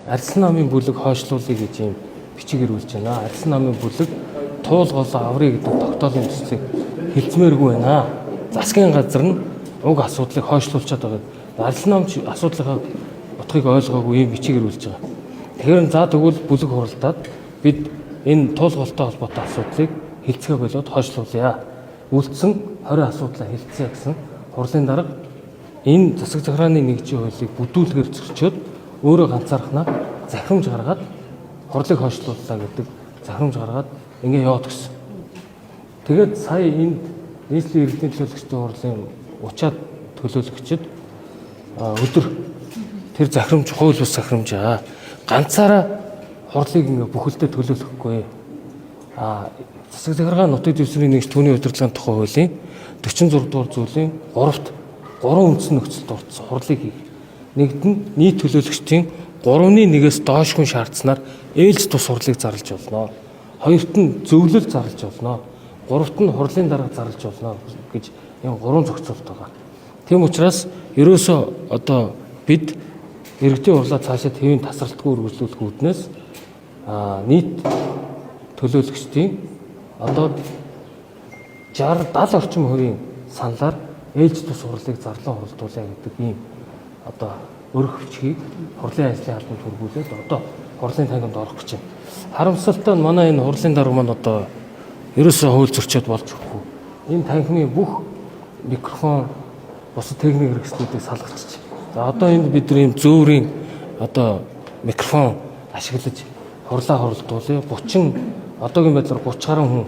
арслан намын бүлэг хойшлуулъя гэж юм бичиг ирүүлж байна. Арслан намын бүлэг туулголоо аврыг гэдэг тогтоолын төслийг хэлцмээргүй байна. Засгийн газар нь уг асуудлыг хойшлуулчихад байгаа. Арслан намч асуудлынхаа утгыг ойлгоогүй юм бичиг ирүүлж байгаа. Тэгэхээр за тэгвэл бүлэг хуралдаад бид энэ туулголтой холбоотой асуудлыг хэлцгээ болоод хойшлуулъя. Үлдсэн 20 асуудлаа хэлцээ гэсэн хурлын дарга энэ засаг захиргааны нэгжийн хуулийг бүдүүлгээр зөрчөөд өөрөө ганцаархнаа захирамж гаргаад хурлыг хойшлууллаа гэдэг захирамж гаргаад ингэ яваад гисэн. Тэгээд сая энд нийслэлийн иргэдийн төлөөлөгчдийн хурлын учаад төлөөлөгчд өдөр тэр захирамж хууль бус захирамж ганцаараа хурлыг ингэ бүхэлдээ төлөөлөхгүй. Засаг захиргааны нутаг дэвсгэрийн нэгж түүний удирдлагын тухай хуулийн 46 дугаар зүйлийн 3-т 3 үндсэн нөхцөл дурдсан хурлыг хийх. Нэгд нь нийт төлөөлөгчдийн 3-1-ээс доош хүн шаардсанаар ээлж тус хурлыг зарлаж болно. Хоёрт нь зөвлөл зарлаж болно. Гуравт нь хурлын дарга зарлаж болно гэж энэ 3 зохицуулт байгаа. Тийм учраас ерөөсөө одоо бид иргэдийн хурлаа цаашаа хэвийн тасралтгүй үргэлжлүүлэх үүднээс нийт төлөөлөгчдийн одоо 60-70 орчим хувийн саналаар ээлж тус хурлыг зарлан хуралдуулъя гэдэг ийм одоо өрх хүчгийг хурлын ажлын албанд хөрвүүлээд одоо хурлын тангимд орох гэж байна. Харамсалтай нь манай энэ хурлын дарга маань одоо ерөөсөө хууль зөрчөөд болж өгөхгүй. Энэ танхимын бүх микрофон бусад техник хэрэгслүүдийг салгачих. За одоо энд бид нар ийм зөөврийн одоо микрофон ашиглаж хурлаа хуралдуулъя. 30 одоогийн байдлаар 30 гаруй хүн